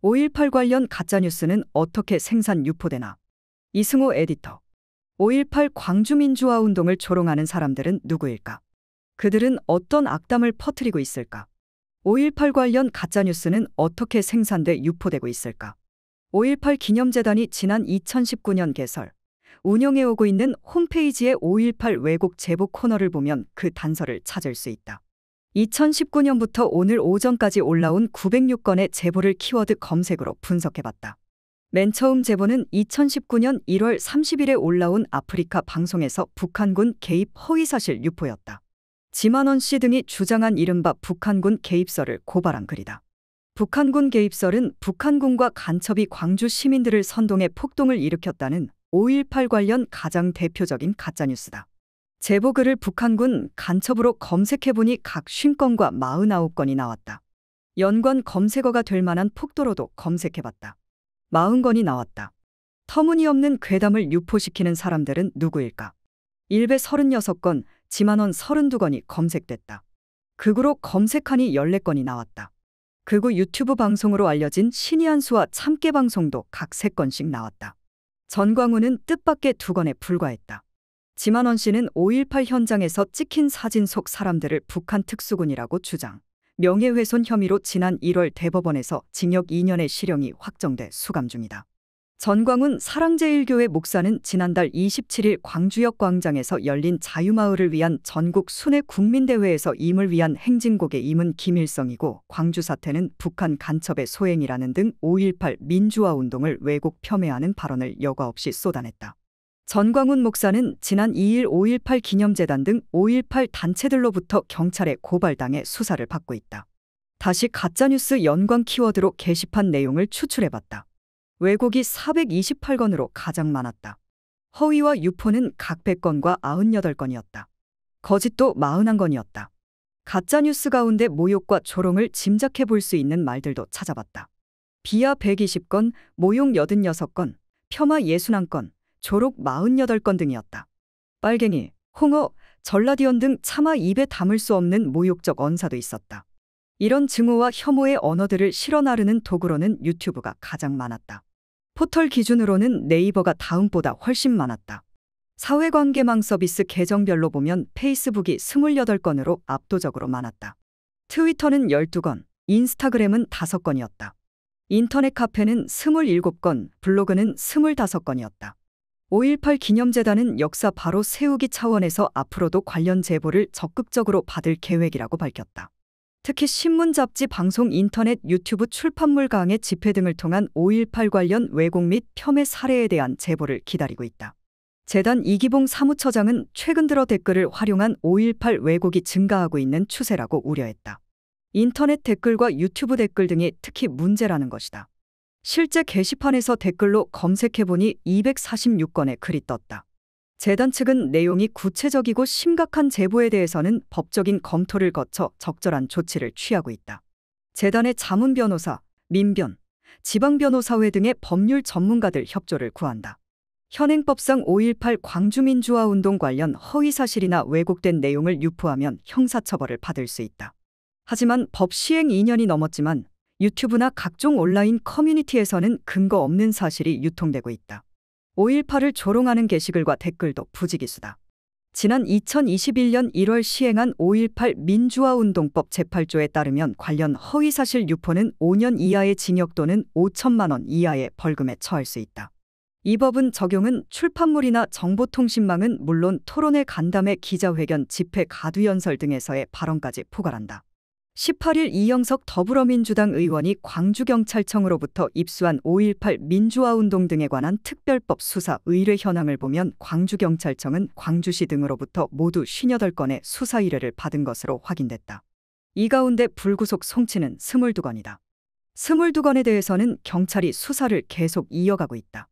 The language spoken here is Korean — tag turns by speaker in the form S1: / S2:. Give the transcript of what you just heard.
S1: 5.18 관련 가짜뉴스는 어떻게 생산 유포되나? 이승호 에디터. 5.18 광주민주화운동을 조롱하는 사람들은 누구일까? 그들은 어떤 악담을 퍼뜨리고 있을까? 5.18 관련 가짜뉴스는 어떻게 생산돼 유포되고 있을까? 5.18 기념재단이 지난 2019년 개설, 운영해오고 있는 홈페이지의 5.18 왜곡 제보 코너를 보면 그 단서를 찾을 수 있다. 2019년부터 오늘 오전까지 올라온 906건의 제보를 키워드 검색으로 분석해봤다. 맨 처음 제보는 2019년 1월 30일에 올라온 아프리카 방송에서 북한군 개입 허위사실 유포였다. 지만원 씨 등이 주장한 이른바 북한군 개입설을 고발한 글이다. 북한군 개입설은 북한군과 간첩이 광주 시민들을 선동해 폭동을 일으켰다는 5.18 관련 가장 대표적인 가짜뉴스다. 제보글을 북한군 간첩으로 검색해보니 각 50건과 49건이 나왔다. 연관 검색어가 될 만한 폭도로도 검색해봤다. 40건이 나왔다. 터무니없는 괴담을 유포시키는 사람들은 누구일까? 일베 36건, 지만원 32건이 검색됐다. 극우로 검색하니 14건이 나왔다. 극우 유튜브 방송으로 알려진 신이한수와 참깨 방송도 각 3건씩 나왔다. 전광훈은 뜻밖의 2건에 불과했다. 지만원 씨는 5.18 현장에서 찍힌 사진 속 사람들을 북한 특수군이라고 주장. 명예훼손 혐의로 지난 1월 대법원에서 징역 2년의 실형이 확정돼 수감 중이다. 전광훈 사랑제일교회 목사는 지난달 27일 광주역 광장에서 열린 자유마을을 위한 전국 순회 국민대회에서 임을 위한 행진곡의 임은 김일성이고 광주 사태는 북한 간첩의 소행이라는 등 5.18 민주화운동을 왜곡 폄훼하는 발언을 여과 없이 쏟아냈다. 전광훈 목사는 지난 2일 5.18 기념재단 등 5.18 단체들로부터 경찰에 고발당해 수사를 받고 있다. 다시 가짜뉴스 연관 키워드로 게시판 내용을 추출해봤다. 왜곡이 428건으로 가장 많았다. 허위와 유포는 각 100건과 98건이었다. 거짓도 41건이었다. 가짜뉴스 가운데 모욕과 조롱을 짐작해 볼 수 있는 말들도 찾아봤다. 비하 120건, 모욕 86건, 폄하 61건, 조록 48건 등이었다. 빨갱이, 홍어, 전라디언 등 차마 입에 담을 수 없는 모욕적 언사도 있었다. 이런 증오와 혐오의 언어들을 실어 나르는 도구로는 유튜브가 가장 많았다. 포털 기준으로는 네이버가 다음보다 훨씬 많았다. 사회관계망 서비스 계정별로 보면 페이스북이 28건으로 압도적으로 많았다. 트위터는 12건, 인스타그램은 5건이었다. 인터넷 카페는 27건, 블로그는 25건이었다. 5.18 기념재단은 역사 바로 세우기 차원에서 앞으로도 관련 제보를 적극적으로 받을 계획이라고 밝혔다. 특히 신문, 잡지, 방송, 인터넷, 유튜브, 출판물, 강의, 집회 등을 통한 5.18 관련 왜곡 및 폄훼 사례에 대한 제보를 기다리고 있다. 재단 이기봉 사무처장은 최근 들어 댓글을 활용한 5.18 왜곡이 증가하고 있는 추세라고 우려했다. 인터넷 댓글과 유튜브 댓글 등이 특히 문제라는 것이다. 실제 게시판에서 댓글로 검색해보니 246건의 글이 떴다. 재단 측은 내용이 구체적이고 심각한 제보에 대해서는 법적인 검토를 거쳐 적절한 조치를 취하고 있다. 재단의 자문변호사, 민변, 지방변호사회 등의 법률 전문가들 협조를 구한다. 현행법상 5.18 광주민주화운동 관련 허위사실이나 왜곡된 내용을 유포하면 형사처벌을 받을 수 있다. 하지만 법 시행 2년이 넘었지만 유튜브나 각종 온라인 커뮤니티에서는 근거 없는 사실이 유통되고 있다. 5.18을 조롱하는 게시글과 댓글도 부지기수다. 지난 2021년 1월 시행한 5.18 민주화운동법 제8조에 따르면 관련 허위사실 유포는 5년 이하의 징역 또는 5천만 원 이하의 벌금에 처할 수 있다. 이 법은 적용은 출판물이나 정보통신망은 물론 토론회, 간담회, 기자회견, 집회, 가두연설 등에서의 발언까지 포괄한다. 18일 이영석 더불어민주당 의원이 광주경찰청으로부터 입수한 5.18 민주화운동 등에 관한 특별법 수사 의뢰 현황을 보면 광주경찰청은 광주시 등으로부터 모두 58건의 수사 의뢰를 받은 것으로 확인됐다. 이 가운데 불구속 송치는 22건이다. 22건에 대해서는 경찰이 수사를 계속 이어가고 있다.